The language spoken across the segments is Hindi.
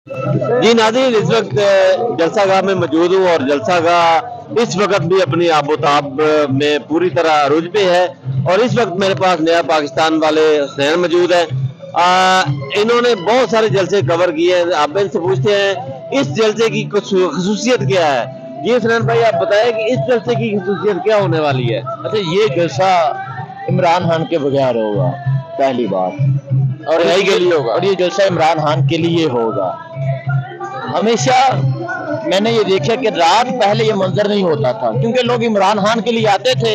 जी नाज़रीन, इस वक्त जलसागाह में मौजूद हूँ और जलसागाह इस वक्त भी अपनी आबोताब में पूरी तरह अरूज पे है। और इस वक्त मेरे पास नया पाकिस्तान वाले हुसैन मौजूद है। इन्होंने बहुत सारे जलसे कवर किए हैं। आप इनसे पूछते हैं इस जलसे की कुछ खसूसियत क्या है। जी हुसैन भाई, आप बताएं कि इस जलसे की खसूसियत क्या होने वाली है। अच्छा, ये जलसा इमरान खान के बगैर होगा, पहली बात। और यही के लिए होगा। और ये जलसा इमरान खान के लिए होगा। हमेशा मैंने ये देखा कि रात पहले ये मंजर नहीं होता था, क्योंकि लोग इमरान खान के लिए आते थे,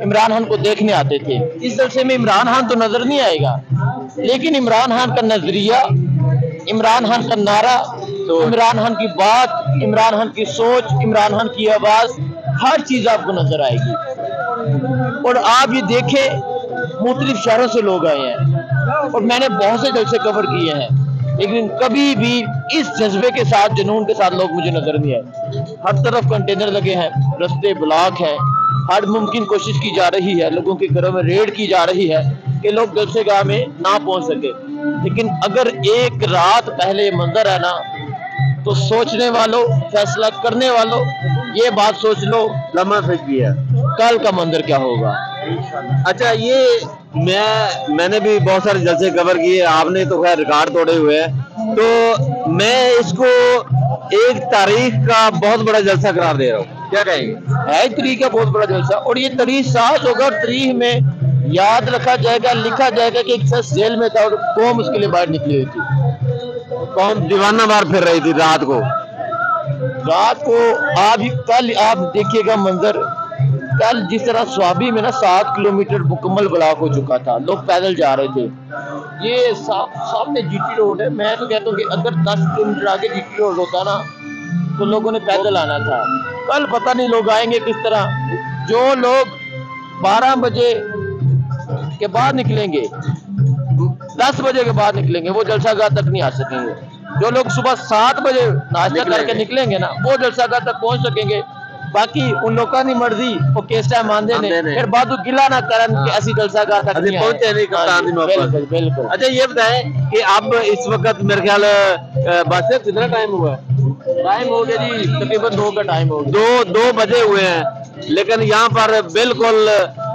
इमरान खान को देखने आते थे। इस जलसे में इमरान खान तो नजर नहीं आएगा, लेकिन इमरान खान का नजरिया, इमरान खान का नारा, तो इमरान खान की बात, इमरान खान की सोच, इमरान खान की आवाज, हर चीज आपको नजर आएगी। और आप ये देखें, मुख्तलिफ शहरों से लोग आए हैं और मैंने बहुत से जलसे कवर किए हैं, लेकिन कभी भी इस जज्बे के साथ, जुनून के साथ लोग मुझे नजर नहीं आए। हर तरफ कंटेनर लगे हैं, रास्ते ब्लॉक हैं, हर मुमकिन कोशिश की जा रही है, लोगों के घरों में रेड की जा रही है कि लोग जलसेगाह में ना पहुंच सके। लेकिन अगर एक रात पहले मंजर है ना, तो सोचने वालों, फैसला करने वालों, ये बात सोच लो, लम्हा फिक्र है कल का मंजर क्या होगा। अच्छा, ये मैंने भी बहुत सारे जलसे कवर किए, आपने तो खैर रिकॉर्ड तोड़े हुए हैं, तो मैं इसको एक तारीख का बहुत बड़ा जलसा करार दे रहा हूँ। क्या कहेंगे? है तारीख का बहुत बड़ा जलसा, और ये तारीख साज होगा। तारीख में याद रखा जाएगा, लिखा जाएगा कि एक शख्स जेल में था और कौम उसके लिए बाहर निकली हुई थी। कौन दीवाना बार फिर रही थी रात को। कल आप देखिएगा मंजर, कल जिस तरह स्वाबी में ना 7 किलोमीटर मुकम्मल ब्लॉक हो चुका था, लोग पैदल जा रहे थे। ये सामने जीटी रोड है। मैं तो कहता हूँ कि अगर 10 किलोमीटर आगे जीटी रोड होता ना, तो लोगों ने पैदल आना था। कल पता नहीं लोग आएंगे किस तरह। जो लोग 12 बजे के बाद निकलेंगे, 10 बजे के बाद निकलेंगे, वो जलसागाह तक नहीं आ सकेंगे। जो लोग सुबह 7 बजे नाश्ता करके निकलेंगे ना, वो जलसागाह तक पहुंच सकेंगे। बाकी उन लोगों की मर्जी, वो किस टाइम आंदे ने, फिर बादू गिला ना करन कि ऐसी जलसागाह तक नहीं पहुंचे नहीं कप्तान दी बिल्कुल बिल्कुल। अच्छा, ये बताएं कि अब इस वक्त मेरे ख्याल बस से कितना टाइम हुआ है? टाइम हो गया जी, तकरीबन 2 का टाइम हो गया। दो बजे हुए हैं, लेकिन यहाँ पर बिल्कुल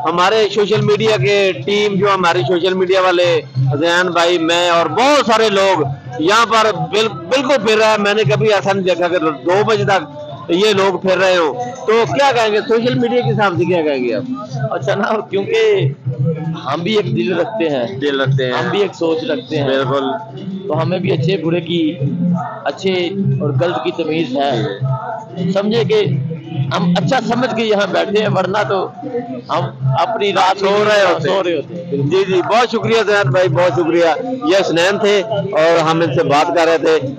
हमारे सोशल मीडिया के टीम, जो हमारी सोशल मीडिया वाले हुसैन भाई, मैं और बहुत सारे लोग यहाँ पर बिल्कुल फिर रहा है। मैंने कभी ऐसा नहीं देखा कि 2 बजे तक ये लोग फिर रहे हो। तो क्या कहेंगे सोशल मीडिया के हिसाब से, क्या कहेंगे आप? अच्छा ना, क्योंकि हम भी एक दिल रखते हैं, हम भी एक सोच रखते हैं, बिल्कुल। तो हमें भी अच्छे बुरे की, अच्छे और गलत की तमीज है। समझे कि हम अच्छा समझ के यहाँ बैठे हैं, वरना तो हम अपनी रात सो रहे होते। जी जी, बहुत शुक्रिया जैन भाई, बहुत शुक्रिया। ये हुसैन थे और हम इनसे बात कर रहे थे।